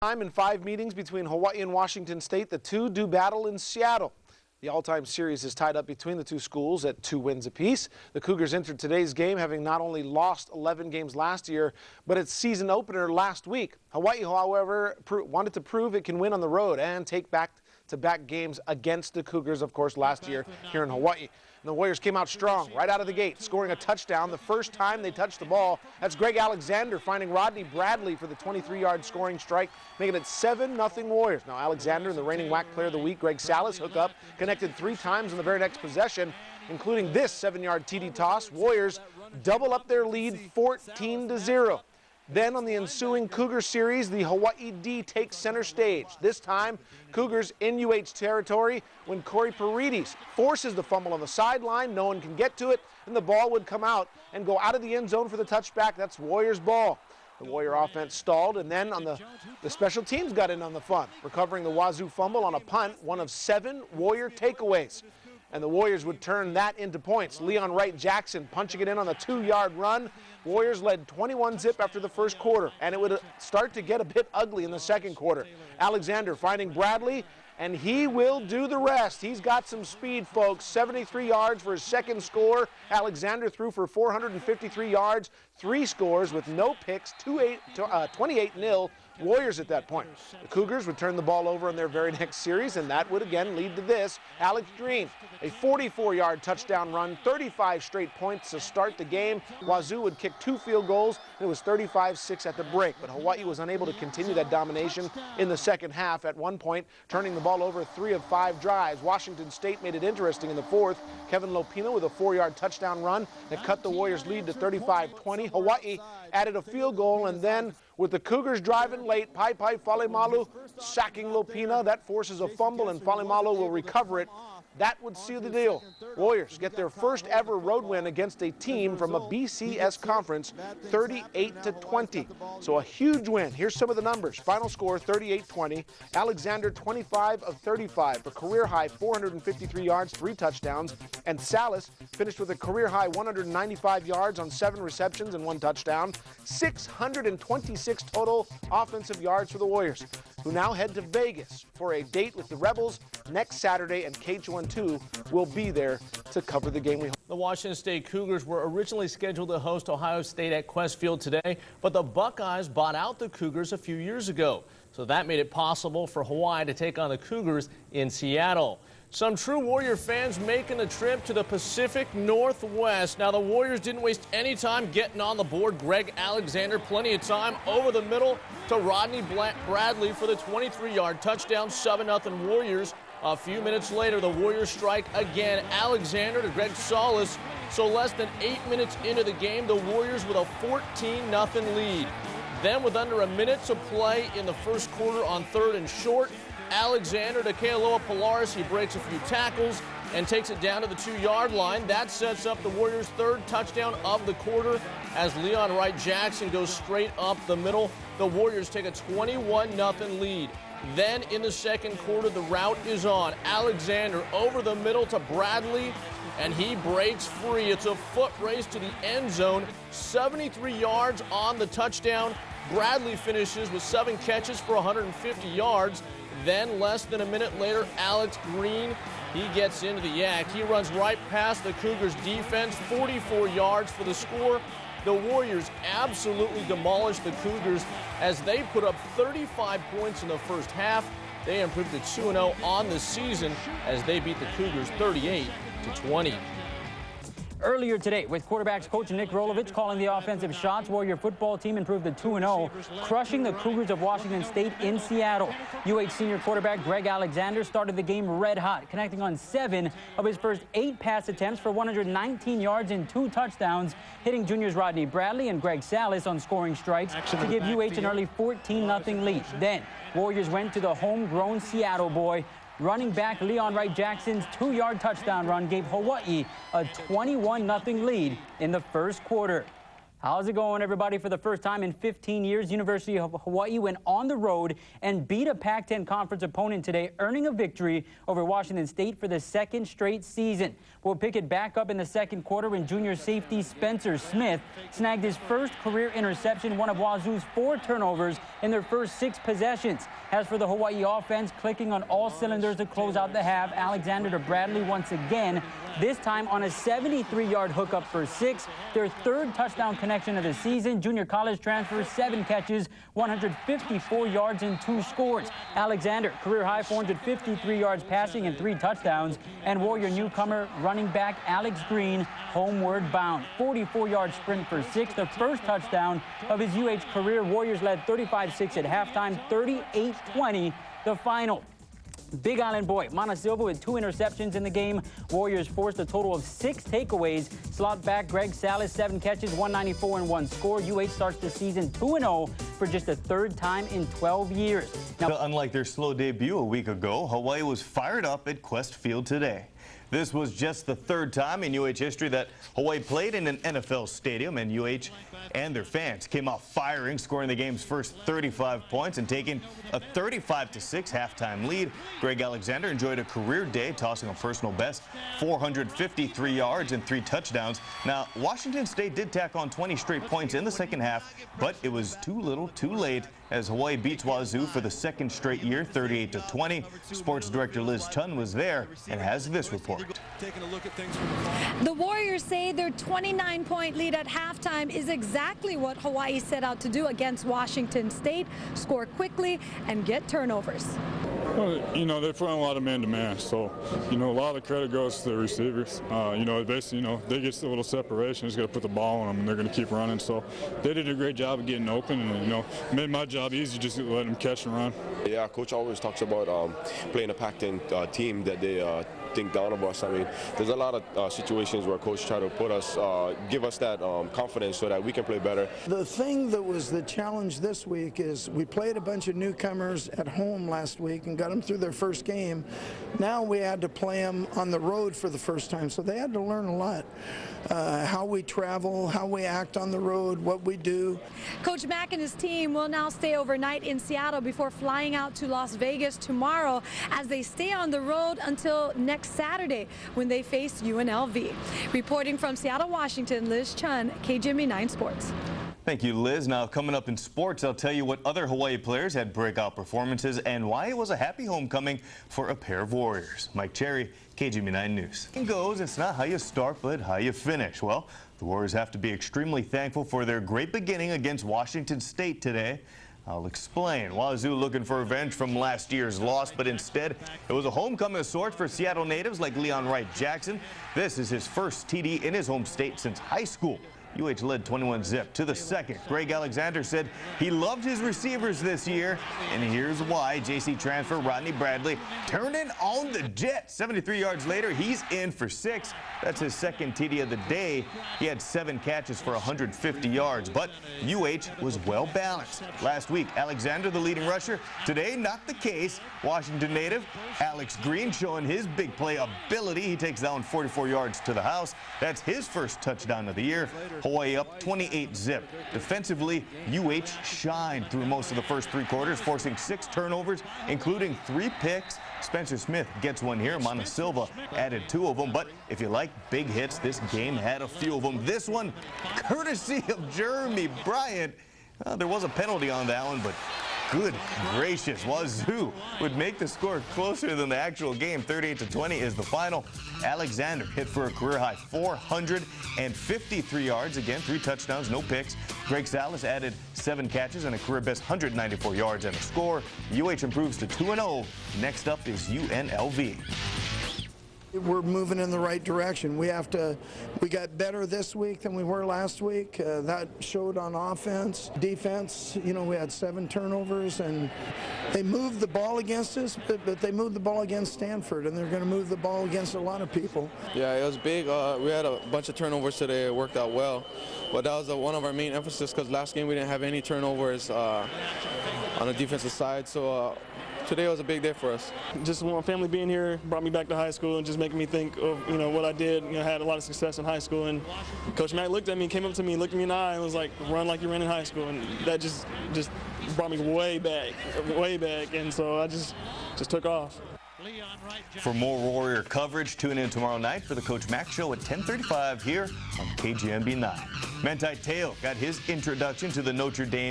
Time in 5 meetings between Hawaii and Washington State, the two do battle in Seattle. The all-time series is tied up between the two schools at 2 wins apiece. The Cougars entered today's game having not only lost 11 games last year, but its season opener last week. Hawaii, however, wanted to prove it can win on the road and take back-to-back games against the Cougars, of course, last year here in Hawaii. And the Warriors came out strong right out of the gate, scoring a touchdown the first time they touched the ball. That's Greg Alexander finding Rodney Bradley for the 23-yard scoring strike, making it 7-0 Warriors. Now Alexander and the reigning WAC Player of the Week, Greg Salas, hook up, connected 3 times in the very next possession, including this 7-yard TD toss. Warriors double up their lead 14-0. Then on the ensuing Cougar series, the Hawaii D takes center stage. This time, Cougars in UH territory when Corey Paredes forces the fumble on the sideline. No one can get to it, and the ball would come out and go out of the end zone for the touchback. That's Warriors ball. The Warrior offense stalled, and then on the special teams got in on the fun, recovering the Wazoo fumble on a punt, one of 7 Warrior takeaways. And the Warriors would turn that into points. Leon Wright-Jackson punching it in on the 2-yard run. Warriors led 21-0 after the first quarter, and it would start to get a bit ugly in the second quarter. Alexander finding Bradley, and he will do the rest. He's got some speed, folks. 73 yards for his second score. Alexander threw for 453 yards, 3 scores with no picks, 28-0 Warriors at that point. The Cougars would turn the ball over in their very next series, and that would again lead to this. Alex Green, a 44-yard touchdown run, 35 straight points to start the game. Wazoo would kick 2 field goals, and it was 35-6 at the break. But Hawaii was unable to continue that domination in the second half, at one point turning the ball over 3 of 5 drives. Washington State made it interesting in the fourth. Kevin Lopina with a 4-yard touchdown run that cut the Warriors' lead to 35-20. Hawaii added a field goal, and then with the Cougars driving late, Pai Falimalu sacking Lopina. That forces a fumble, and Falimalu will recover it. That would seal the deal. Warriors get their first ever road win against a team from a BCS conference, 38-20. So a huge win. Here's some of the numbers. Final score, 38-20. Alexander, 25 of 35 for career high 453 yards, 3 touchdowns. And Salas finished with a career high 195 yards on 7 receptions and 1 touchdown. 626 total offensive yards for the Warriors, who now head to Vegas for a date with the Rebels next Saturday, and KH12 will be there to cover the game. The Washington State Cougars were originally scheduled to host Ohio State at Qwest Field today, but the Buckeyes bought out the Cougars a few years ago. So that made it possible for Hawaii to take on the Cougars in Seattle. Some true Warrior fans making the trip to the Pacific Northwest. Now, the Warriors didn't waste any time getting on the board. Greg Alexander, plenty of time over the middle to Rodney Bradley for the 23-yard touchdown, 7-0 Warriors. A few minutes later, the Warriors strike again. Alexander to Greg Salas. So less than 8 minutes into the game, the Warriors with a 14-0 lead. Then with under a minute to play in the first quarter on 3rd and short, Alexander to Kealoha Polaris. He breaks a few tackles and takes it down to the 2-yard line. That sets up the Warriors' 3rd touchdown of the quarter as Leon Wright-Jackson goes straight up the middle. The Warriors take a 21-0 lead. Then in the second quarter, the route is on. Alexander over the middle to Bradley, and he breaks free. It's a foot race to the end zone. 73 yards on the touchdown. Bradley finishes with 7 catches for 150 yards. Then less than a minute later, Alex Green, he gets into the yak. He runs right past the Cougars defense, 44 yards for the score. The Warriors absolutely demolished the Cougars as they put up 35 points in the first half. They improved to 2-0 on the season as they beat the Cougars 38-20. Earlier today, with quarterbacks coach Nick Rolovich calling the offensive shots, Warrior football team improved to 2-0, crushing the Cougars of Washington State in Seattle. UH senior quarterback Greg Alexander started the game red hot, connecting on 7 of his first 8 pass attempts for 119 yards and 2 touchdowns, hitting juniors Rodney Bradley and Greg Salas on scoring strikes to give UH an early 14-0 lead. Then, Warriors went to the homegrown Seattle boy. Running back Leon Wright-Jackson's 2-yard touchdown run gave Hawaii a 21-0 lead in the first quarter. How's it going, everybody? For the first time in 15 years, University of Hawaii went on the road and beat a Pac-10 conference opponent today, earning a victory over Washington State for the second straight season. We'll pick it back up in the second quarter when junior safety Spencer Smith snagged his first career interception, one of Wazoo's 4 turnovers in their first 6 possessions. As for the Hawaii offense, clicking on all cylinders to close out the half, Alexander to Bradley once again, this time on a 73-yard hookup for 6, their 3rd touchdown connection of the season. Junior college transfer, 7 catches, 154 yards and 2 scores. Alexander, career high 453 yards passing and 3 touchdowns. And Warrior newcomer running back Alex Green, homeward bound. 44-yard sprint for 6, the first touchdown of his UH career. Warriors led 35-6 at halftime, 38-20 the final. Big Island boy Mana Silva with 2 interceptions in the game. Warriors forced a total of 6 takeaways. Slot back Greg Salas, 7 catches, 194 and 1 score. UH starts the season 2-0 for just the 3rd time in 12 years. Now, unlike their slow debut a week ago, Hawaii was fired up at Quest Field today. This was just the 3rd time in UH history that Hawaii played in an NFL stadium, and UH and their fans came out firing, scoring the game's first 35 points and taking a 35-6 halftime lead. Greg Alexander enjoyed a career day, tossing a personal best 453 yards and 3 touchdowns. Now, Washington State did tack on 20 straight points in the second half, but it was too little too late as Hawaii beats Wazoo for the 2nd straight year, 38-20. Sports director Liz Chun was there and has this report. The Warriors say their 29-point lead at halftime is exactly what Hawaii set out to do against Washington State: score quickly and get turnovers. Well, you know, they're putting a lot of man-to-man, so, you know, a lot of credit goes to the receivers. You know, basically, you know, they get a little separation, just got to put the ball on them, and they're going to keep running. So they did a great job of getting open, and, you know, made my job easy just to let them catch and run. Yeah, Coach always talks about playing a Pac-10 team that they think down of us. I mean, there's a lot of situations where Coach tried to put us, give us that confidence so that we can play better. The thing that was the challenge this week is we played a bunch of newcomers at home last week and got them through their first game. Now we had to play them on the road for the first time, so they had to learn a lot. How we travel, how we act on the road, what we do. Coach Mack and his team will now stay overnight in Seattle before flying out to Las Vegas tomorrow, as they stay on the road until next Saturday when they face UNLV. Reporting from Seattle, Washington, Liz Chun, KGME 9 Sports. Thank you, Liz. Now, coming up in sports, I'll tell you what other Hawaii players had breakout performances and why it was a happy homecoming for a pair of Warriors. Mike Cherry, KGME 9 News. It goes, it's not how you start, but how you finish. Well, the Warriors have to be extremely thankful for their great beginning against Washington State today. I'll explain. Wazoo looking for revenge from last year's loss, but instead it was a homecoming of sorts for Seattle natives like Leon Wright-Jackson. This is his first TD in his home state since high school. UH led 21-zip to the 2nd. Greg Alexander said he loved his receivers this year, and here's why. JC transfer Rodney Bradley turning on the jet. 73 yards later, he's in for 6. That's his 2nd TD of the day. He had 7 catches for 150 yards, but UH was well balanced. Last week, Alexander the leading rusher. Today, not the case. Washington native Alex Green showing his big play ability. He takes that one 44 yards to the house. That's his first touchdown of the year. Hawaii up 28-zip. Defensively, UH shined through most of the first 3 quarters, forcing 6 turnovers, including 3 picks. Spencer Smith gets one here. Mana Silva added 2 of them. But if you like big hits, this game had a few of them. This one, courtesy of Jeremy Bryant. There was a penalty on that one, but good gracious, Wazoo would make the score closer than the actual game. 38-20 is the final. Alexander hit for a career high 453 yards. Again, 3 touchdowns, no picks. Greg Salas added 7 catches and a career best 194 yards and a score. UH improves to 2-0. Next up is UNLV. We're moving in the right direction. We got better this week than we were last week. That showed on offense. Defense, you know, we had 7 turnovers, and they moved the ball against us, but they moved the ball against Stanford, and they're going to move the ball against a lot of people. Yeah, it was big. We had a bunch of turnovers today. It worked out well, but that was one of our main emphasis because last game we didn't have any turnovers on the defensive side. So Today was a big day for us. Just my family being here brought me back to high school and just making me think of, what I did. I had a lot of success in high school, and Coach Mack looked at me, came up to me, looked me in the eye, and was like, "Run like you ran in high school," and that just brought me way back, and so I just took off. For more Warrior coverage, tune in tomorrow night for the Coach Mack Show at 10:35 here on KGMB 9. Manti Te'o got his introduction to the Notre Dame